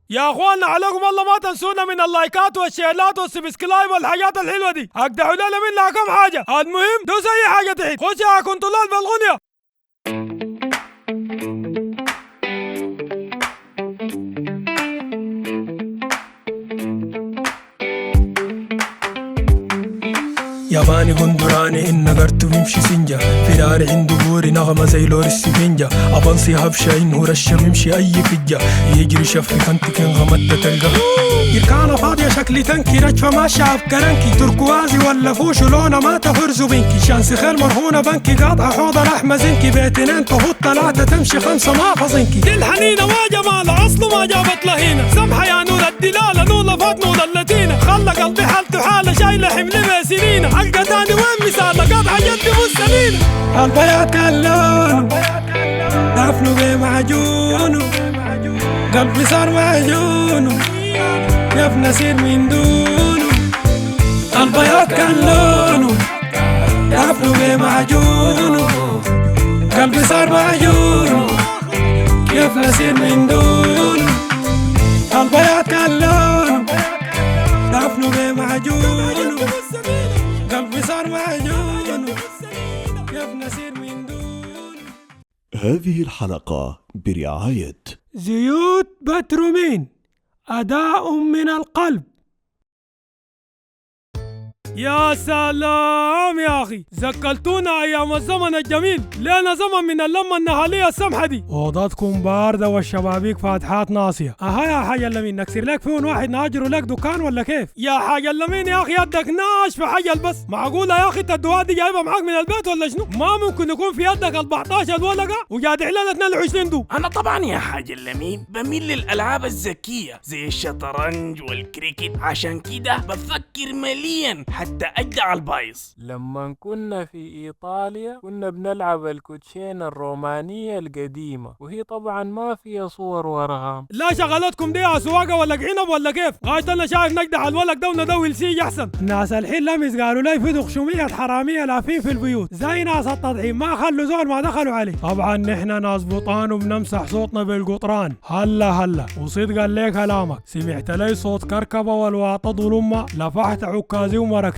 يا اخوانا عليكم الله ما تنسونا من اللايكات والشيرات والسبسكرايب والحاجات الحلوه دي. اقدحوا لنا منها كم حاجه. المهم دوس اي حاجه تحت. خش يا كنترولات بالغنيه. ياباني قندراني إن نقرت بيمشي سنجا، فراري عنده بوري نغمة زي لور السفنجة، أبنصي هبشة إنه رشة بيمشي أي فجة، يجري شفي كنتك إن غمت تلقى يركانة فاضية شكلي تنكي رجفة ماشية عبكرنكي، تركوازي ولا فوش لونة ما تفرزو بنكي، شانس خير مرهونة بنكي قاطعة حوضة لحمة زنكي، بيتين تفوت ثلاثة تمشي خمسة ما فزنكي، دي الحنينة ما جمالة أصله ما جابت لهينا، سمحة يا نور الدلالة نور لفات نور اللتينة، خلى قلبي حالته حالة شايلة حمل بسنينة، حلقة تاني وين مثال قاطعة جدي مستنينة، البيات كان لونه دفنه بمعجونه، قلبي صار معجونه كيف نسير من دونه، البياض كان لونه دفنه بمعجونه، قلبي صار معجونه كيف نسير من دونه، البياض كان لونه دفنه بمعجونه، قلبي صار معجونه كيف نسير من دونه. هذه الحلقة برعاية زيوت بترومين، أداء من القلب. يا سلام يا أخي، زكلتونا أيام الزمن الجميل، لنا زمن من اللمة النهالية السمحة دي، أوضتكم باردة والشبابيك فاتحات ناصية. أها يا حاج اللمين نكسر لك فيهم واحد ناجر لك دكان ولا كيف؟ يا حاج اللمين يا أخي يدك ناش في حجل بس، معقولة يا أخي التدوات دي جايبها معاك من البيت ولا شنو؟ ما ممكن يكون في يدك 14 ورقة وجادع لنا 22 دو. أنا طبعا يا حاج اللمين بميل للألعاب الذكية زي الشطرنج والكريكت، عشان كده بفكر مليا حتى أجدع البايظ. لما كنا في إيطاليا كنا بنلعب الكوتشينة الرومانية القديمة، وهي طبعا ما فيها صور وأرقام. لا شغلتكم دي يا سواقة ولا عنب ولا كيف؟ غايت أنا شايف نجدح الولد ده وندوي لسيج أحسن. الناس الحين لمس قالوا لي في دخشومية حرامية لافين في البيوت زي ناس التضحيم، ما خلوا زول ما دخلوا عليه. طبعا نحن ناس بطان وبنمسح صوتنا بالقطران. هلا وصدقا ليه كلامك، سمعت لي صوت كركبة والواطة ظلمة لفحت عكازي ومركته.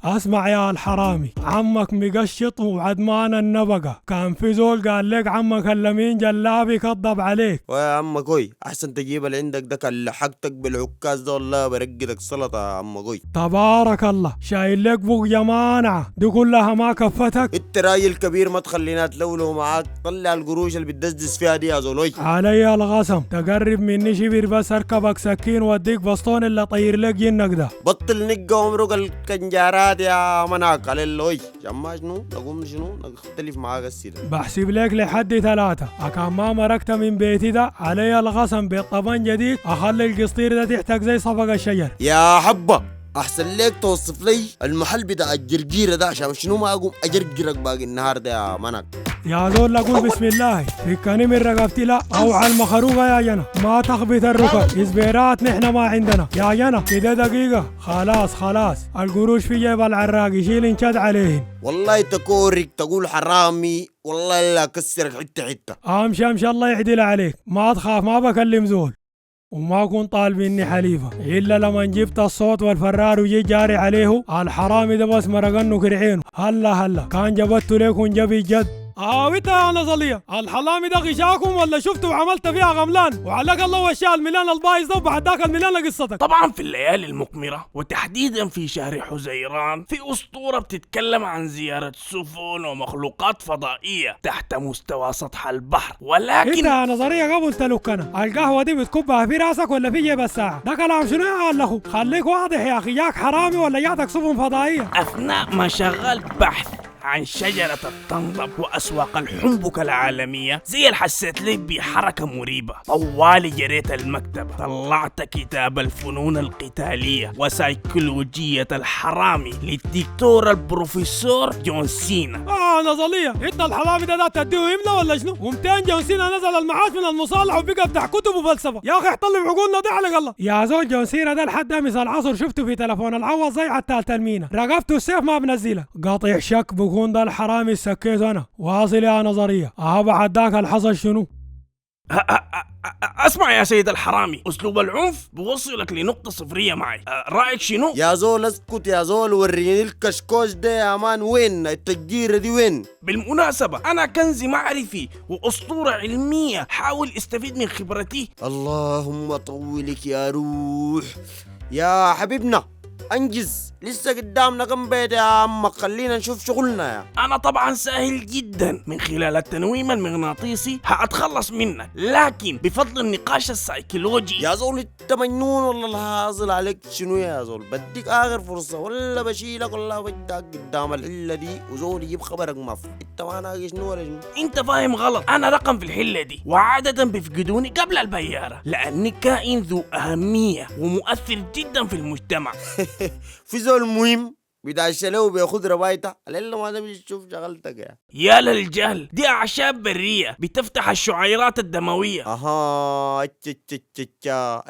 اسمع يا الحرامي، عمك مقشط وعدمان النبقة، كان في زول قال لك عمك اللمين جلابي كضب عليك. ويا عم قوي احسن تجيب اللي عندك ده كان لحقتك بالعكاز ده والله برقدك سلطة يا عم قوي. تبارك الله، شايل لك بوق مانعة دي كلها ما كفتك. انت راجل كبير ما تخلينا تلولو معاك، طلع القروش اللي بتدزدز فيها دي يا زولوي. علي الغصم، تقرب مني شبير بس اركبك سكين واديك بسطون اللي طير لك جنك ده. بطل نقة ومرق الكنجارات يا مناك على اللوي. جمع شنو نقوم شنو نختلف معاك السيدة. بحسب لك لحد 3، أكان ما مركت من بيتي ده علي الغصم بالطبن جديد، أخلي القصطير ده تحتك زي صفق الشجر. يا حبة احسن ليك توصف لي المحل بتاع الجرجيرة ده عشان شنو ما اقوم اجرجرك باقي النهار ده يا مناك. يا زول اقول بسم الله، فكني من رقبتي لا او على المخروقه يا جنا، ما تخبط الركب، إزبيرات نحن ما عندنا يا جنا كده دقيقه. خلاص القروش في جيب العراق يشيل انشد عليهن. والله تكورك تقول حرامي والله لا كسرك حته. امشي الله يعدل عليك، ما تخاف ما بكلم زول وما كنت طالب مني حليفة إلا لما جبت الصوت والفرار وجي جاري عليه الحرامي ده بس مرقنه كرعينه. هلا كان جبت لكم جبي جد. ويتا يا نظلية الحلامي ده غشاكم ولا شفته وعملت فيها غملان وعليك الله وشاء الميلان البايظ ده وبعد ذاك الميلان قصتك. طبعا في الليالي المقمرة وتحديدا في شهر حزيران في أسطورة بتتكلم عن زيارة سفن ومخلوقات فضائية تحت مستوى سطح البحر، ولكن انت يا نظرية قبل تلوكنا القهوة دي بتكبها في راسك ولا في جيب الساعة؟ ده كلام شنو يا الاخو؟ خليك واضح يا اخي، ياك حرامي ولا جاتك سفن فضائية؟ أثناء ما شغلت بحث عن شجرة الطنطب وأسواق الحنبك العالمية زي اللي حسيت لي بحركة مريبة، طوالي جريت المكتبة طلعت كتاب الفنون القتالية وسيكولوجية الحرامي للدكتور البروفيسور جون سينا. نظرية انت الحرامي ده تديه يملى ولا شنو؟ و200 جون سينا نزل المعاش من المصالح وبقى بتاع كتب وفلسفة. يا اخي احتل بعقولنا دي على الله. يا زول جون سينا ده لحد مثال العصر شفته في تلفون العوض زي على التالتة المينا، رقبته السيف ما بنزله، قاطع شك بكون ده الحرامي سكيت انا واصل يا نظرية. بعد ذاك الحصل شنو؟ اسمع يا سيد الحرامي، اسلوب العنف بوصلك لنقطة صفرية معي. رأيك شنو؟ يا زول اسكت يا زول، وريني الكشكوش ده يا مان، وين التجيرة دي وين؟ بالمناسبة أنا كنز معرفي وأسطورة علمية، حاول استفيد من خبرتي. اللهم طولك يا روح يا حبيبنا، انجز، لسه قدامنا كم بيت يا عم، خلينا نشوف شغلنا يا. أنا طبعا سهل جدا، من خلال التنويم المغناطيسي هأتخلص منك، لكن بفضل النقاش السيكولوجي. يا زول انت مجنون والله، الحاصل عليك شنو يا زول؟ بديك اخر فرصة ولا بشيلك والله بدك قدام الحلة دي وزول يجيب خبرك مف. انت ما ناقش شنو ولا شنو؟ انت فاهم غلط، انا رقم في الحلة دي، وعادة بيفقدوني قبل البيارة لاني كائن ذو اهمية ومؤثر جدا في المجتمع. في زول مهم بيدعش له وبياخد ربايته، الا ما تمشي تشوف شغلتك يا للجهل، دي اعشاب برية بتفتح الشعيرات الدموية. اها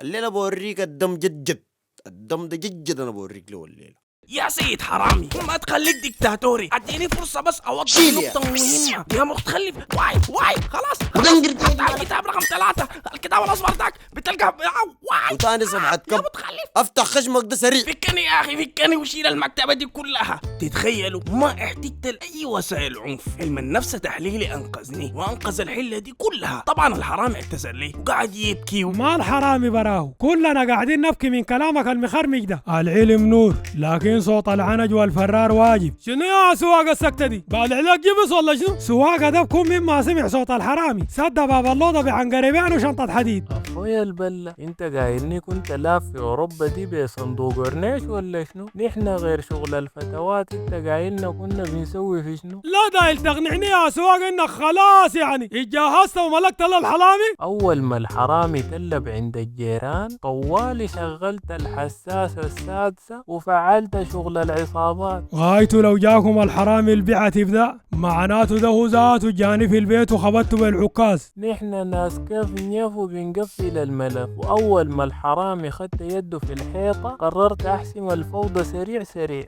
الليلة بوريك الدم جد، الدم ده جد انا بوريك له الليلة. يا سيد حرامي ما تخليك ديكتاتوري، اديني فرصة بس اوضح شيل نقطة مهمة يا متخلف. واي خلاص افتح الكتاب رقم 3، الكتاب الاصفر داك بتلقى واي وتاني صفحة يا كم؟ متخلف افتح خشمك ده سريع. فكني يا اخي فكني وشيل المكتبة دي كلها. تتخيلوا ما احتجت لاي وسائل عنف، علم النفس تحليلي انقذني وانقذ الحلة دي كلها. طبعا الحرامي اعتذر لي وقاعد يبكي ما الحرامي براهو، كلنا قاعدين نبكي من كلامك المخرمج ده. العلم نور، لكن صوت العنج والفرار واجب. شنو يا سواق السكتة دي؟ بعد علاج جبس ولا شنو؟ سواق ده بكون مما سمع صوت الحرامي سد باب اللوضة بعنقريبان وشنطة حديد. اخويا البلة، انت قايلني كنت لاف في اوروبا دي بصندوق ورنيش ولا شنو؟ نحن غير شغل الفتوات، انت قايلنا كنا بنسوي في شنو؟ لا دايل تقنعني يا سواق انك خلاص يعني اتجهزت وملكت للحرامي؟ اول ما الحرامي تلب عند الجيران طوالي شغلت الحساسة السادسة وفعلت شغل العصابات. غايته لو جاكم الحرامي البيعة تبدأ معناته ده هو ذاته جاني في البيت وخبطته بالعكاز. نحن ناس كيف نيف وبنقفل الملف، واول ما الحرامي خدت يده في الحيطة قررت احسم الفوضى سريع.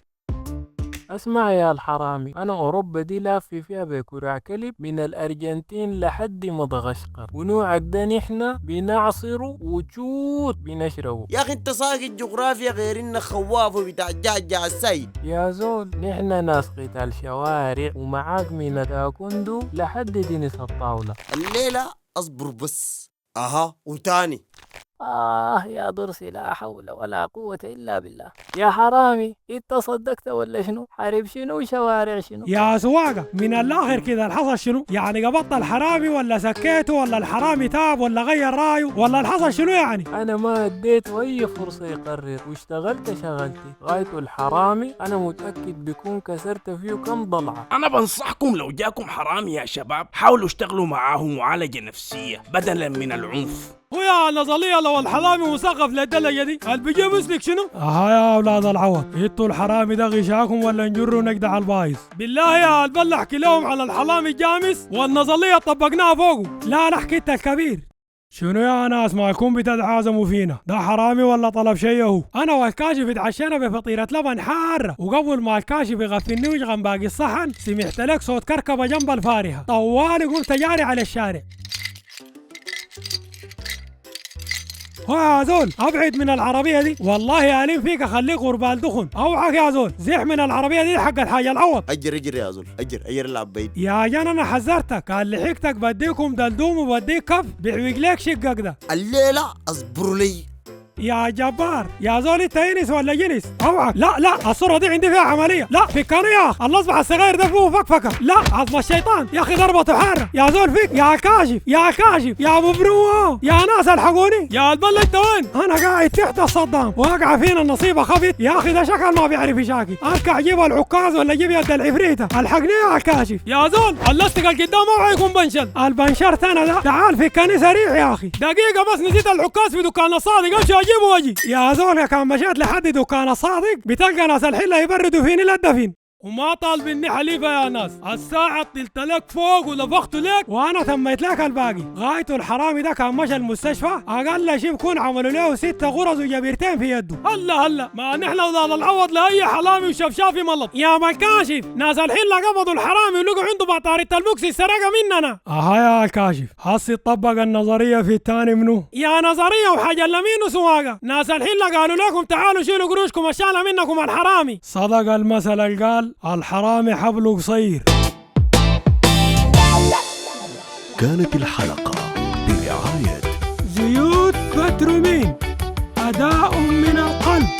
اسمع يا الحرامي، انا اوروبا دي لافي فيها بكراع كلب من الارجنتين لحد مدغشقر، ونوعك ده نحن بنعصره وجود بنشربه. يا اخي انت ساقط جغرافيا غير انك خواف وبتاع جعجع السيد يا زول نحن ناس قتال شوارع ومعاك من تاكوندو لحد تنس الطاولة. الليلة اصبر بس. اها وتاني يا ضرسي، لا حول ولا قوة إلا بالله. يا حرامي انت صدقت ولا شنو؟ حارب شنو وشوارع شنو؟ يا سواقة من الآخر كده الحصل شنو؟ يعني قبضت الحرامي ولا سكيته ولا الحرامي تاب ولا غير رايه ولا الحصل شنو يعني؟ أنا ما اديته أي فرصة يقرر واشتغلت شغلتي. غايته الحرامي أنا متأكد بيكون كسرت فيه كم ضلعة. أنا بنصحكم لو جاكم حرامي يا شباب حاولوا اشتغلوا معاه معالجة نفسية بدلا من العنف. ويا النظرية لو الحرامي مثقف للدرجة دي البيجي مسلك شنو؟ يا أولاد العوض، انتوا الحرامي ده غشاكم ولا نجروا نقدع على البايظ؟ بالله يا البل احكي لهم على الحرامي الجامس والنظرية طبقناها فوقه، لا نحكي انت الكبير. شنو يا ناس ما يكون بتتعازموا فينا؟ ده حرامي ولا طلب شيء هو؟ انا والكاشف اتعشينا بفطيرة لبن حارة، وقبل ما الكاشف يغفلني ويشغل باقي الصحن سمعت لك صوت كركبة جنب الفارهة، طوالي قمت جاري على الشارع. يا زول ابعد من العربية دي، والله ألين فيك اخليك غربال دخن. اوعك يا زول، زيح من العربية دي حق الحاجة العوض. اجر يا زول، اجر العب بعيد. يا جان انا حذرتك، قال لحقتك بديكم دلدوم وبديك كف بيعوج لك شقك ده. الليلة اصبروا لي يا جبار يا زول، انت انس ولا جنس؟ اوعى لا الصورة دي عندي فيها عملية. لا فكاني يا اخ، الاصبع الصغير ده فيه فكفكة. لا عظم الشيطان يا اخي ضربته حارة يا زول فيك. يا كاشف يا ابو برو، يا ناس الحقوني. يا البل انت وين؟ انا قاعد تحت الصدام واقع فينا النصيبة خفت. يا اخي ده شكل ما بيعرف يشاكي، اركع جيب العكاز ولا جيب يد العفريتة. الحقني يا كاشف. يا زول اللاستيك القدام اوعى يكون بنشل. البنشرت انا ده. تعال فكاني سريع يا اخي، دقيقة بس نسيت العكاز في دكان الصادق، امشي اجيبه واجي. يا زول كان مشيت لحد دكان الصادق بتلقى ناس الحلة يبردوا فيني للدفين. وما طالب مني حليفة يا ناس. الساعة طلت لك فوق ولفخت لك وانا ثميت لك الباقي. غايته الحرامي ده كان مشى المستشفى اقل شيء بكون عملوا له 6 غرز وجبيرتين في يده. هلا ما نحن اولاد العوض لاي حلامي وشفشافي ملط. يا الكاشف ناس الحين قبضوا الحرامي ولقوا عنده بطارية البوكس سرقة مننا. يا الكاشف حسي طبق النظرية في الثاني منو؟ يا نظرية وحاجة لمين وسواقة. ناس الحين قالوا لكم تعالوا شيلوا قروشكم الشالة منكم الحرامي. صدق المثل اللي قال الحرامي حبله قصير. كانت الحلقة برعاية زيوت بترومين، أداء من القلب.